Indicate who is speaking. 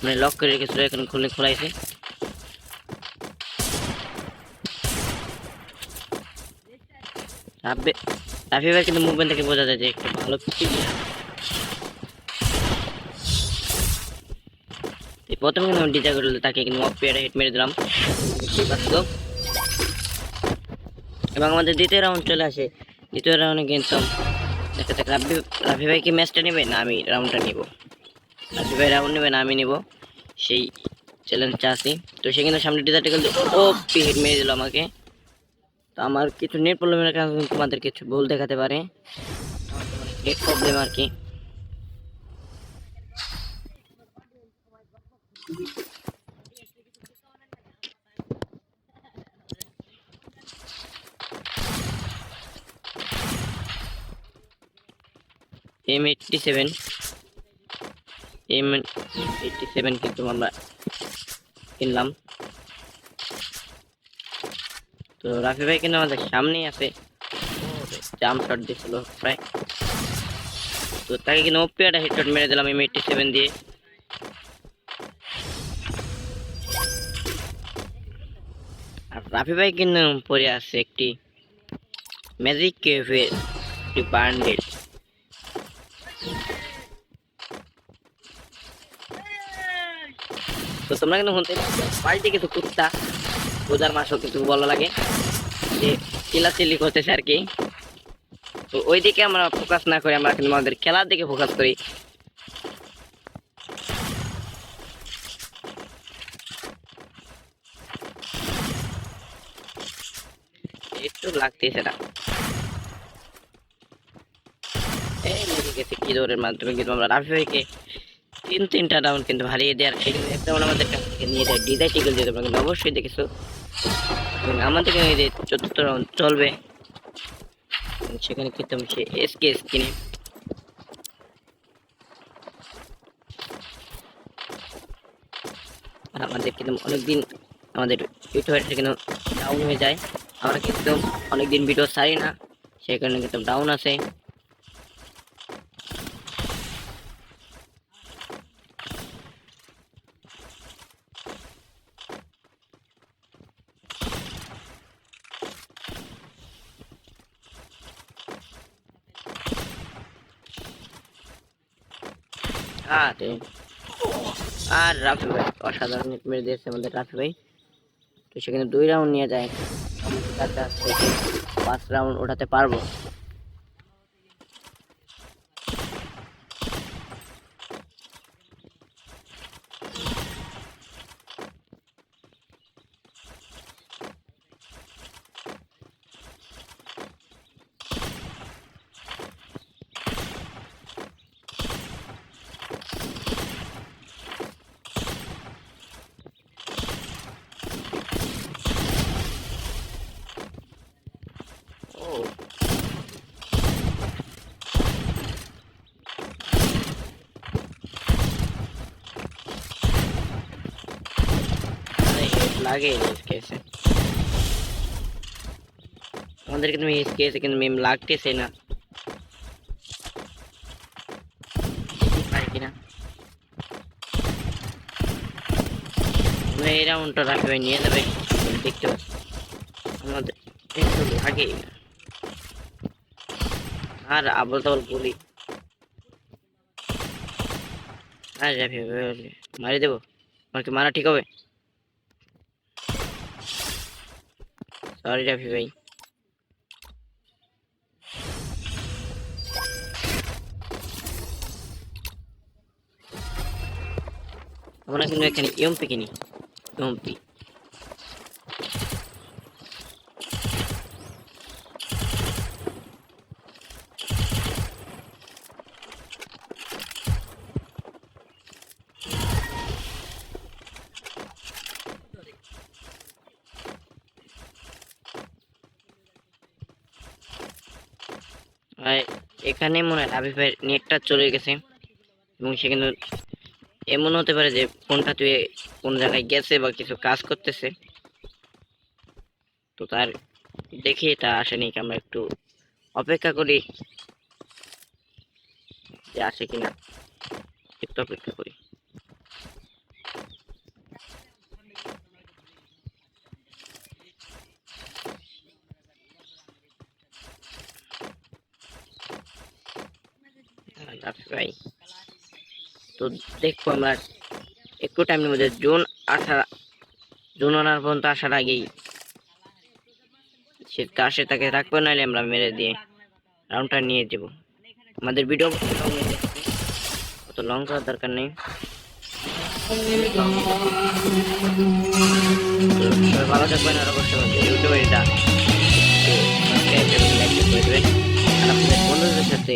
Speaker 1: মানে লক করে রেখেছিল, এখন খুলে খোলাইছে। রাফি ভাই কিন্তু মুভমেন্ট থেকে বোঝা যায় যে একটু ভালো প্রথমে কিন্তু ডিজা করে তাকে কিন্তু অফ পেয়ারে হিট মেরে দিলাম এবং আমাদের দ্বিতীয় রাউন্ড চলে আসে। দ্বিতীয় রাউন্ডে কিন্তু দেখা যাক রাফি ভাই কি ম্যাচটা নেবে না আমি রাউন্ডটা নিব, রাফি ভাই রাউন্ড নেবে না আমি নিব, সেই চ্যালেঞ্জটা আছি। তো সে কিন্তু সামনে ডিজার্টে কিন্তু ও হিট মেরে দিল আমাকে। তো আমার কিছু নেট প্রবলেমের কারণে তোমাদের কিছু ভুল দেখাতে পারে, নেট প্রবলেম আর কি। M87 M87 কিন্তু আমরা কিনলাম। তো রাফি ভাই কিন্তু আমাদের সামনেই আছে, জাম্প শট দিছিল প্রায়। তো তাকে কিন্তু ওপি একটা হেডশট মেরে দিলাম M87 দিয়ে। আর রাফি ভাই কিন্তু পরে আছে একটি ম্যাজিক কেভের বান্ডেল। তো তোমরা কিন্তু শুনতে পাল্টে কিন্তু কুত্তা রোজার মাসও কিন্তু ভালো লাগে যে চিল্লাচিল্লি করতেছে আর কি। তো ওই দিকে আমরা ফোকাস না করে আমরা কিন্তু আমাদের খেলার দিকে ফোকাস করি। একটু লাগতেছে না, এই লেগে গেছে কি দৌড়ের মাধ্যমে কিন্তু আমরা রাফি ভাইকে তিনটা রাউন্ড কিন্তু হারিয়ে দেওয়ার একটা রাউন্ড আমাদের কাছ থেকে নিয়ে যায় ডিজাই টিকেল দিয়ে। তোমরা কিন্তু অবশ্যই দেখেছো এবং আমাদের যে চতুর্থ রাউন্ড চলবে সেখানে কিন্তু আমি সে এসকে কিনে আর আমাদের কিন্তু অনেকদিন আমাদের ইউটিউবের কিন্তু ডাউন হয়ে যায়, আমরা কিন্তু অনেকদিন ভিডিও ছাড়ি না, সেই কারণে কিন্তু ডাউন আছে। আর রাফি ভাই অসাধারণ হিট মেরে দিয়েছে আমাদের রাফি ভাই। তো সেখানে 2 রাউন্ড নিয়ে যায়, কাছে 5 রাউন্ড ওঠাতে পারবো। ও লাগে কেসে আমাদের কিন্তু কেসে কিন্তু মেম লাগতেছে না, পারি কিনা এই রাউন্ডটা রাফি ভাই নিয়ে যাবে দেখতে পাচ্ছি। আমাদের একটু লাগে আর আবল তাবল বলি আর রাফি ভাই মারি দেবো, আমার কি মারা ঠিক হবে? সরি রাফি ভাই। আমরা কিন্তু এখানে ইএমপি কিনি, ইএমপি আর এখানে মনে হয় রাফি ভাইয়ের নেটটা চলে গেছে এবং সে কিন্তু এমন হতে পারে যে ফোনটা তুই কোন জায়গায় গেছে বা কিছু কাজ করতেছে, তো তার দেখি এটা আসেনি, আমরা একটু অপেক্ষা করি যে আসে কিনা, একটু অপেক্ষা করি। রাফি ভাই। তো দেখবো আমরা একটু টাইমের মধ্যে জুন আনার পর্যন্ত আসার আগেই সে কাছে তাকে রাখবো, নাহলে আমরা মেরে দিয়ে রাউন্ডটা নিয়ে যাব। আমাদের ভিডিও অত লং করার দরকার নেই। সবাই ভালো থাকবেন, আর অবশ্যই ইউটিউবে এটা সাবস্ক্রাইব এবং লাইক করে দেবেন, আর আপনাদের বন্ধুদের সাথে